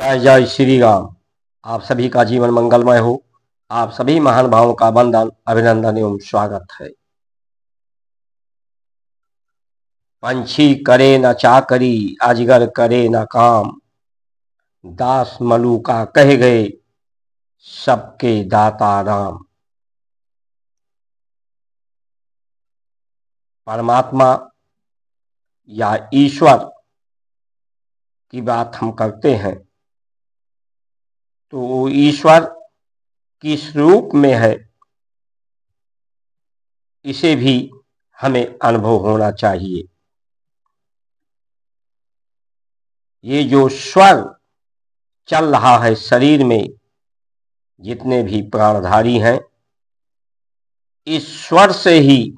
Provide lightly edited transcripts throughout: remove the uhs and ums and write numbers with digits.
जय जय श्री राम। आप सभी का जीवन मंगलमय हो। आप सभी महान भावों का वंदन, अभिनंदन एवं स्वागत है। पंछी करे न चाकरी, अजगर करे न काम, दास मलूका कह गए सबके दाता राम। परमात्मा या ईश्वर की बात हम करते हैं तो वो ईश्वर किस रूप में है, इसे भी हमें अनुभव होना चाहिए। ये जो स्वर चल रहा है शरीर में, जितने भी प्राणधारी हैं, इस स्वर से ही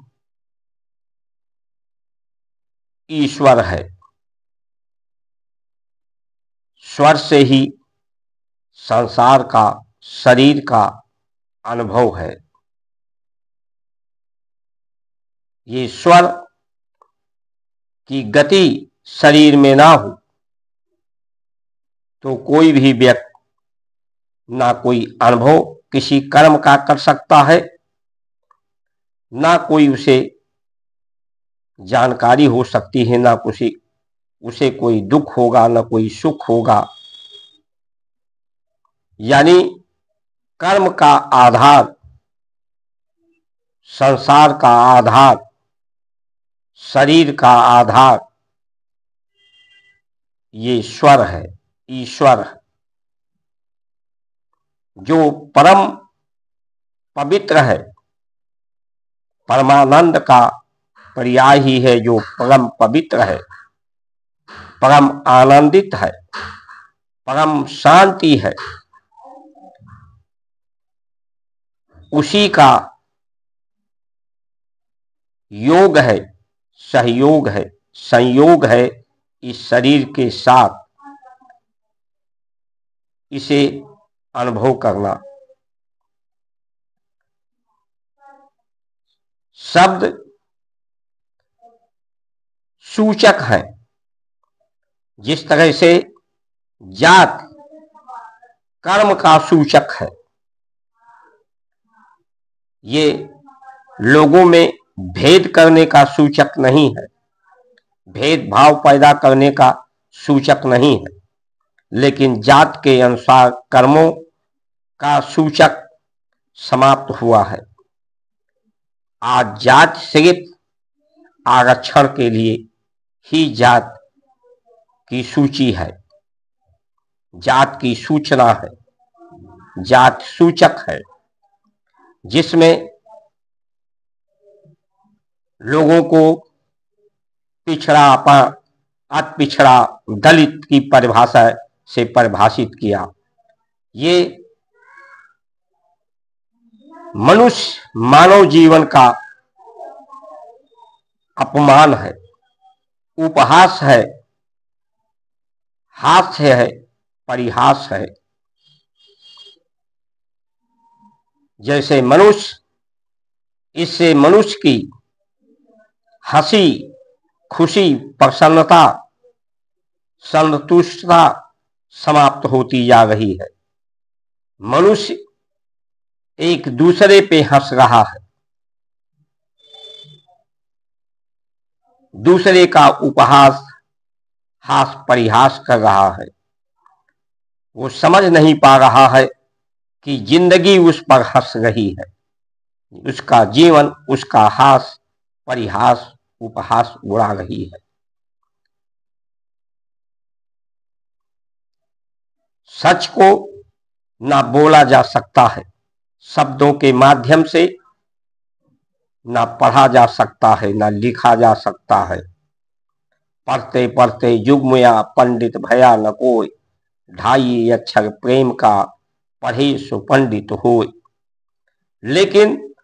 ईश्वर है। स्वर से ही संसार का, शरीर का अनुभव है। ये स्वर की गति शरीर में ना हो तो कोई भी व्यक्ति ना कोई अनुभव किसी कर्म का कर सकता है, ना कोई उसे जानकारी हो सकती है, ना उसे कोई दुख होगा, ना कोई सुख होगा। यानी कर्म का आधार, संसार का आधार, शरीर का आधार ये स्वर है, ईश्वर है, जो परम पवित्र है। परमानंद का पर्याय ही है, जो परम पवित्र है, परम आनंदित है, परम शांति है। उसी का योग है, सहयोग है, संयोग है इस शरीर के साथ। इसे अनुभव करना। शब्द सूचक है। जिस तरह से जात कर्म का सूचक है, ये लोगों में भेद करने का सूचक नहीं है, भेदभाव पैदा करने का सूचक नहीं है, लेकिन जात के अनुसार कर्मों का सूचक समाप्त हुआ है। आज जात सिर्फ आरक्षण के लिए ही जात की सूची है, जात की सूचना है, जात सूचक है, जिसमें लोगों को पिछड़ा, अति पिछड़ा, दलित की परिभाषा से परिभाषित किया। ये मनुष्य मानव जीवन का अपमान है, उपहास है, हास्य है, परिहास है। जैसे मनुष्य, इससे मनुष्य की हंसी, खुशी, प्रसन्नता, संतुष्टता समाप्त होती जा रही है। मनुष्य एक दूसरे पे हंस रहा है, दूसरे का उपहास, हास, परिहास कर रहा है। वो समझ नहीं पा रहा है कि जिंदगी उस पर हंस रही है, उसका जीवन, उसका हास, परिहास, उपहास उड़ा रही है। सच को ना बोला जा सकता है शब्दों के माध्यम से, ना पढ़ा जा सकता है, ना लिखा जा सकता है। पढ़ते पढ़ते जुगमुया पंडित भया न कोई, ढाई अक्षर प्रेम का पढ़े सो पंडित होय। लेकिन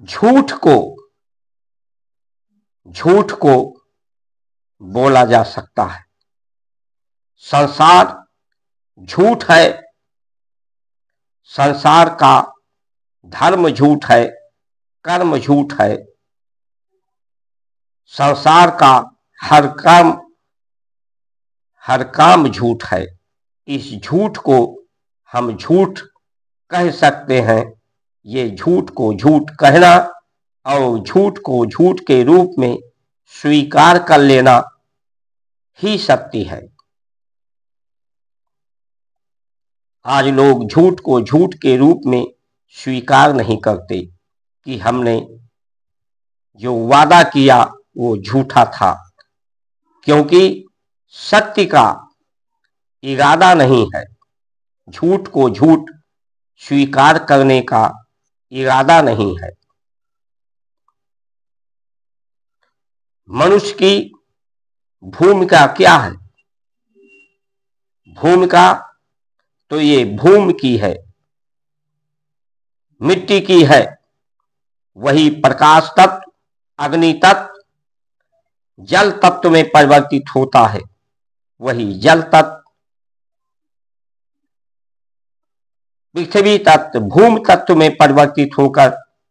झूठ को बोला जा सकता है। संसार झूठ है, संसार का धर्म झूठ है, कर्म झूठ है, संसार का हर काम झूठ है। इस झूठ को हम झूठ कह सकते हैं। ये झूठ को झूठ कहना और झूठ को झूठ के रूप में स्वीकार कर लेना ही सत्य है। आज लोग झूठ को झूठ के रूप में स्वीकार नहीं करते कि हमने जो वादा किया वो झूठा था, क्योंकि सत्य का इरादा नहीं है। झूठ को झूठ स्वीकार करने का इरादा नहीं है। मनुष्य की भूमिका क्या है? भूमिका तो ये भूमि की है, मिट्टी की है। वही प्रकाश तत्व, अग्नि तत्व, जल तत्व में परिवर्तित होता है। वही जल तत्व, पृथ्वी तत्व, भूमि तत्व में परिवर्तित होकर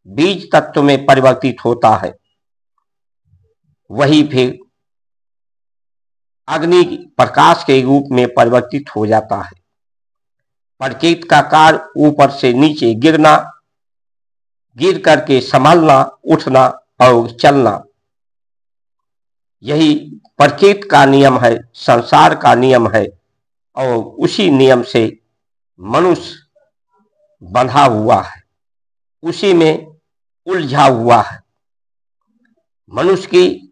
बीज तत्व में परिवर्तित होता है। वही फिर अग्नि प्रकाश के रूप में परिवर्तित हो जाता है। प्रकृति का कार्य ऊपर से नीचे गिरना, गिर करके संभलना, उठना और चलना, यही प्रकृति का नियम है, संसार का नियम है। और उसी नियम से मनुष्य बंधा हुआ है, उसी में उलझा हुआ है। मनुष्य की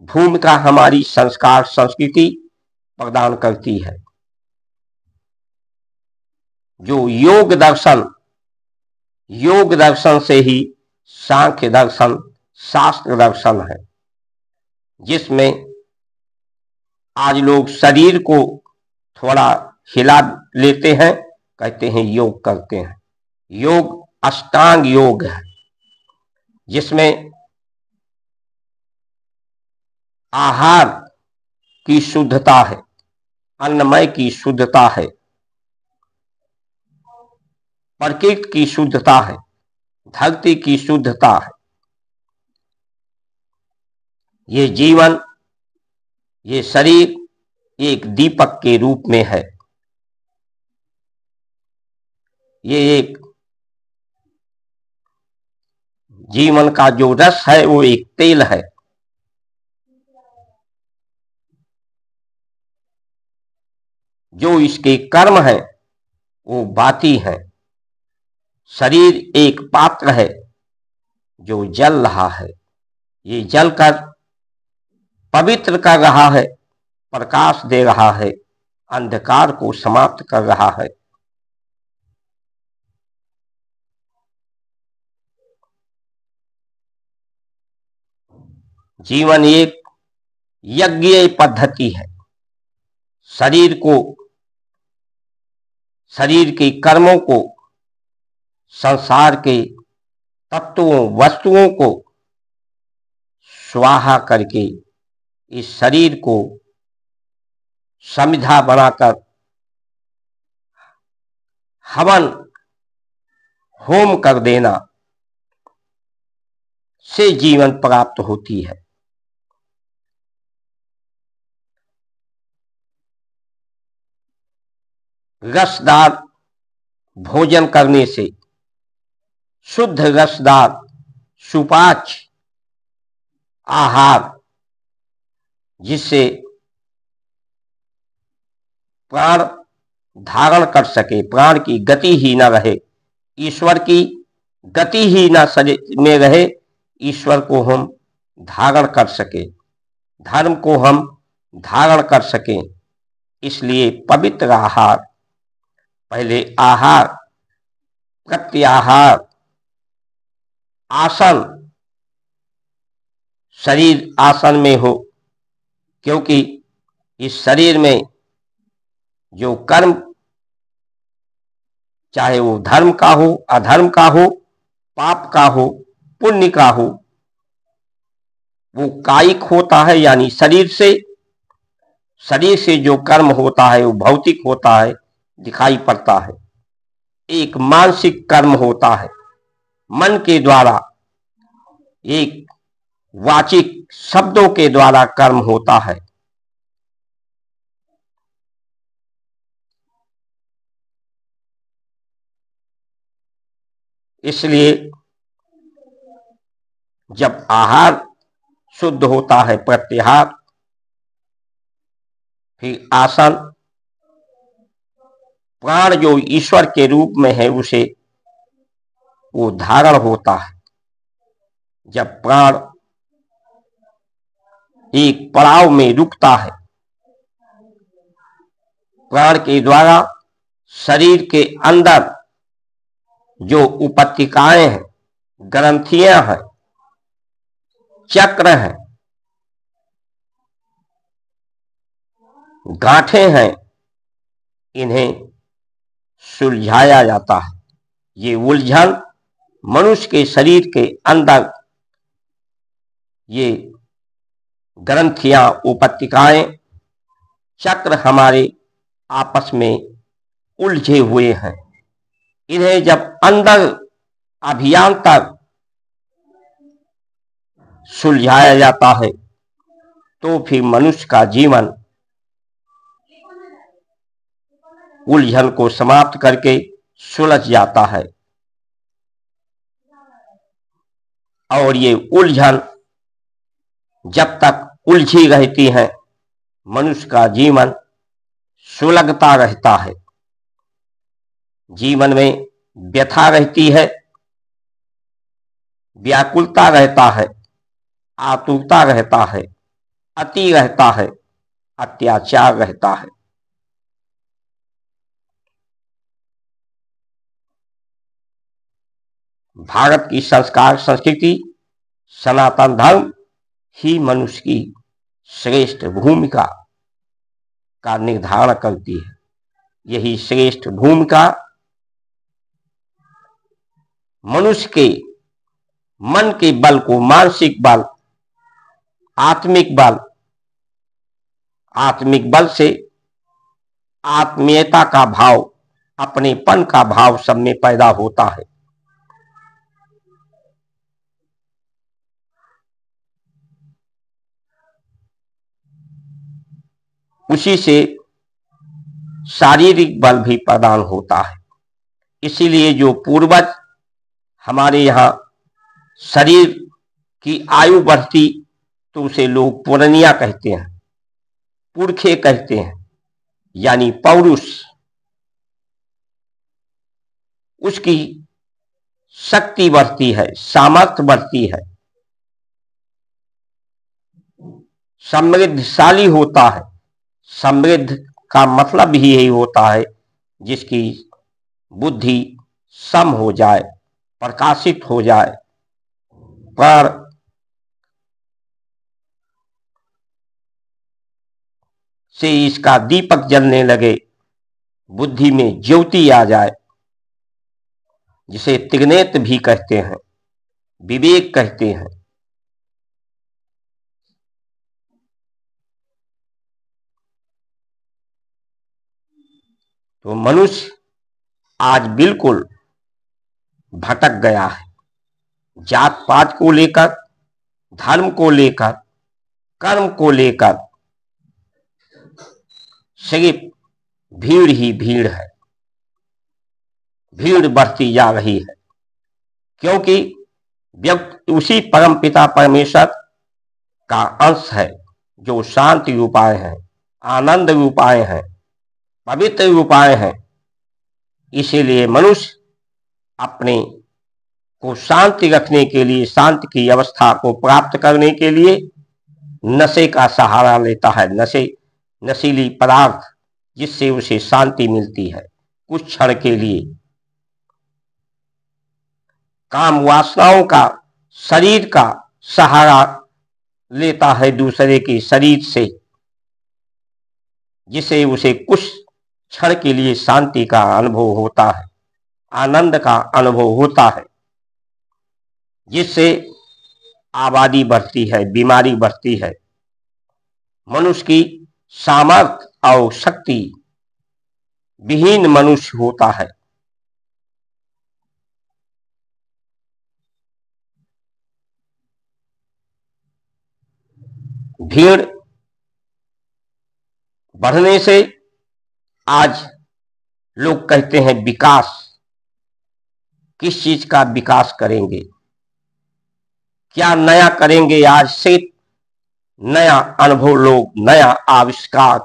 भूमिका हमारी संस्कार संस्कृति प्रदान करती है। जो योग दर्शन से ही सांख्य दर्शन, शास्त्र दर्शन है, जिसमें आज लोग शरीर को थोड़ा हिला लेते हैं, कहते हैं योग करते हैं। योग अष्टांग योग है, जिसमें आहार की शुद्धता है, अन्नमय की शुद्धता है, प्रकृति की शुद्धता है, धरती की शुद्धता है। ये जीवन, ये शरीर एक दीपक के रूप में है। ये एक जीवन का जो रस है वो एक तेल है। जो इसके कर्म है वो बाती है। शरीर एक पात्र है जो जल रहा है। ये जल कर पवित्र कर रहा है, प्रकाश दे रहा है, अंधकार को समाप्त कर रहा है। जीवन एक यज्ञ पद्धति है। शरीर के कर्मों को, संसार के तत्वों वस्तुओं को स्वाहा करके इस शरीर को समिधा बनाकर हवन होम कर देना से जीवन प्राप्त होती है। रसदार भोजन करने से, शुद्ध रसदार सुपाच्य आहार, जिससे प्राण धारण कर सके, प्राण की गति ही न रहे, ईश्वर की गति ही न शरीर में रहे, ईश्वर को हम धारण कर सके, धर्म को हम धारण कर सकें। इसलिए पवित्र आहार, पहले आहार, प्रत्याहार, आसन, शरीर आसन में हो, क्योंकि इस शरीर में जो कर्म, चाहे वो धर्म का हो, अधर्म का हो, पाप का हो, पुण्य का हो, वो कायिक होता है, यानी शरीर से जो कर्म होता है वो भौतिक होता है, दिखाई पड़ता है। एक मानसिक कर्म होता है, मन के द्वारा, एक वाचिक शब्दों के द्वारा कर्म होता है। इसलिए जब आहार शुद्ध होता है, प्रत्याहार, फिर आसन, प्राण जो ईश्वर के रूप में है उसे वो धारण होता है। जब प्राण एक पड़ाव में रुकता है, प्राण के द्वारा शरीर के अंदर जो उपत्तिकाएं हैं, ग्रंथियां हैं, चक्र हैं, गांठें हैं, इन्हें सुलझाया जाता है। ये उलझन मनुष्य के शरीर के अंदर ये ग्रंथियां, उपत्तिकाएं, चक्र हमारे आपस में उलझे हुए हैं। इन्हें जब अंदर अभियांतर सुलझाया जाता है तो फिर मनुष्य का जीवन उलझन को समाप्त करके सुलझ जाता है। और ये उलझन जब तक उलझी रहती है, मनुष्य का जीवन सुलगता रहता है। जीवन में व्यथा रहती है, व्याकुलता रहता है, आतुरता रहता है, अति रहता है, अत्याचार रहता है। भारत की संस्कार संस्कृति, सनातन धर्म ही मनुष्य की श्रेष्ठ भूमिका का निर्धारण करती है। यही श्रेष्ठ भूमिका मनुष्य के मन के बल को, मानसिक बल, आत्मिक बल से आत्मीयता का भाव, अपनेपन का भाव सब में पैदा होता है। उसी से शारीरिक बल भी प्रदान होता है। इसीलिए जो पूर्वज हमारे यहाँ शरीर की आयु बढ़ती तो उसे लोग पुरनिया कहते हैं, पुरखे कहते हैं, यानी पौरुष। उसकी शक्ति बढ़ती है, सामर्थ्य बढ़ती है, समृद्धशाली होता है। समृद्ध का मतलब ही यही होता है जिसकी बुद्धि सम हो जाए, प्रकाशित हो जाए, पर से इसका दीपक जलने लगे, बुद्धि में ज्योति आ जाए, जिसे त्रिनेत्र भी कहते हैं, विवेक कहते हैं। तो मनुष्य आज बिल्कुल भटक गया है। जात पात को लेकर, धर्म को लेकर, कर्म को लेकर सिर्फ भीड़ ही भीड़ है। भीड़ बढ़ती जा रही है क्योंकि व्यक्ति उसी परम पिता परमेश्वर का अंश है जो शांति उपाय है, आनंद उपाय है, पवित्र उपाय है। इसीलिए मनुष्य अपने को शांति रखने के लिए, शांति की अवस्था को प्राप्त करने के लिए नशे का सहारा लेता है। नशीली पदार्थ जिससे उसे शांति मिलती है कुछ क्षण के लिए। काम वासनाओं का, शरीर का सहारा लेता है दूसरे के शरीर से, जिसे उसे कुछ क्षण के लिए शांति का अनुभव होता है, आनंद का अनुभव होता है, जिससे आबादी बढ़ती है, बीमारी बढ़ती है। मनुष्य की सामर्थ्य और शक्ति विहीन मनुष्य होता है। भीड़ बढ़ने से आज लोग कहते हैं विकास, किस चीज का विकास करेंगे, क्या नया करेंगे। आज से नया अनुभव, लोग नया आविष्कार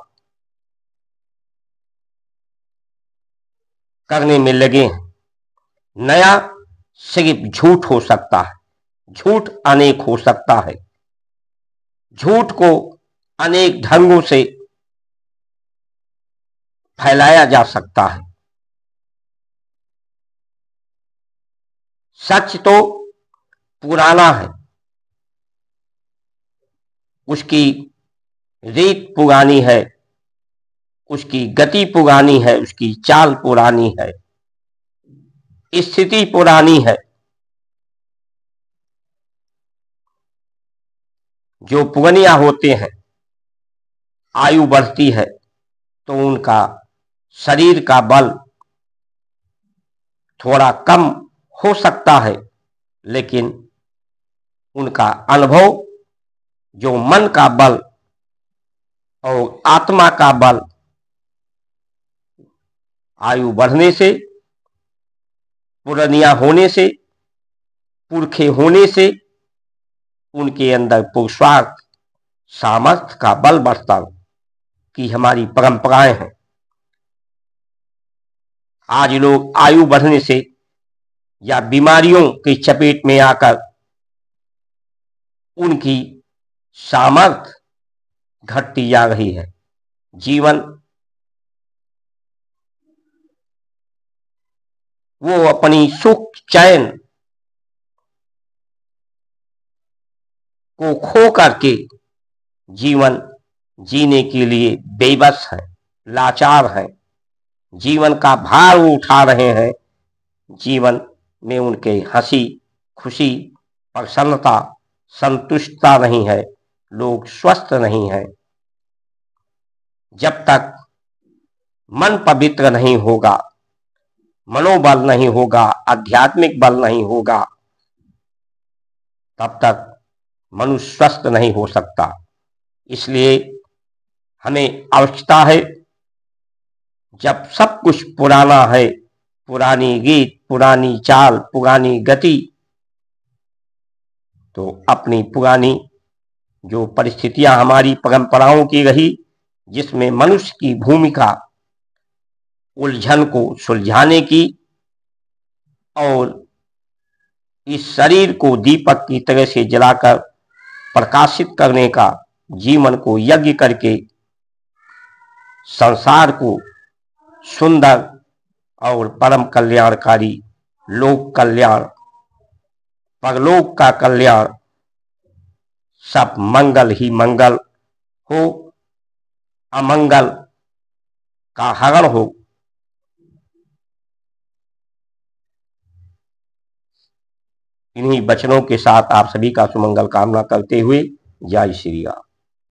करने में लगे हैं। नया सिर्फ झूठ हो सकता है, झूठ अनेक हो सकता है, झूठ को अनेक ढंगों से फैलाया जा सकता है। सच तो पुराना है, उसकी रीत पुरानी है, उसकी गति पुरानी है, उसकी चाल पुरानी है, स्थिति पुरानी है। जो पुरनिया होते हैं, आयु बढ़ती है तो उनका शरीर का बल थोड़ा कम हो सकता है, लेकिन उनका अनुभव, जो मन का बल और आत्मा का बल, आयु बढ़ने से, पुरनिया होने से, पुरखे होने से उनके अंदर पुरुषार्थ, सामर्थ्य का बल बढ़ता कि हमारी परंपराएं हैं। आज लोग आयु बढ़ने से या बीमारियों की चपेट में आकर उनकी सामर्थ्य घटती जा रही है। जीवन वो अपनी सुख चैन को खो करके जीवन जीने के लिए बेबस है, लाचार है, जीवन का भार उठा रहे हैं। जीवन में उनके हंसी खुशी, प्रसन्नता, संतुष्टता नहीं है, लोग स्वस्थ नहीं है। जब तक मन पवित्र नहीं होगा, मनोबल नहीं होगा, आध्यात्मिक बल नहीं होगा, तब तक मनुष्य स्वस्थ नहीं हो सकता। इसलिए हमें आवश्यकता है, जब सब कुछ पुराना है, पुरानी गीत, पुरानी चाल, पुरानी गति, तो अपनी पुरानी जो परिस्थितियां हमारी परंपराओं की रही, जिसमें मनुष्य की भूमिका उलझन को सुलझाने की और इस शरीर को दीपक की तरह से जलाकर प्रकाशित करने का, जीवन को यज्ञ करके संसार को सुंदर और परम कल्याणकारी, लोक कल्याण, परलोक का कल्याण, सब मंगल ही मंगल हो, अमंगल का हरण हो। इन्हीं वचनों के साथ आप सभी का सुमंगल कामना करते हुए जय श्री राम।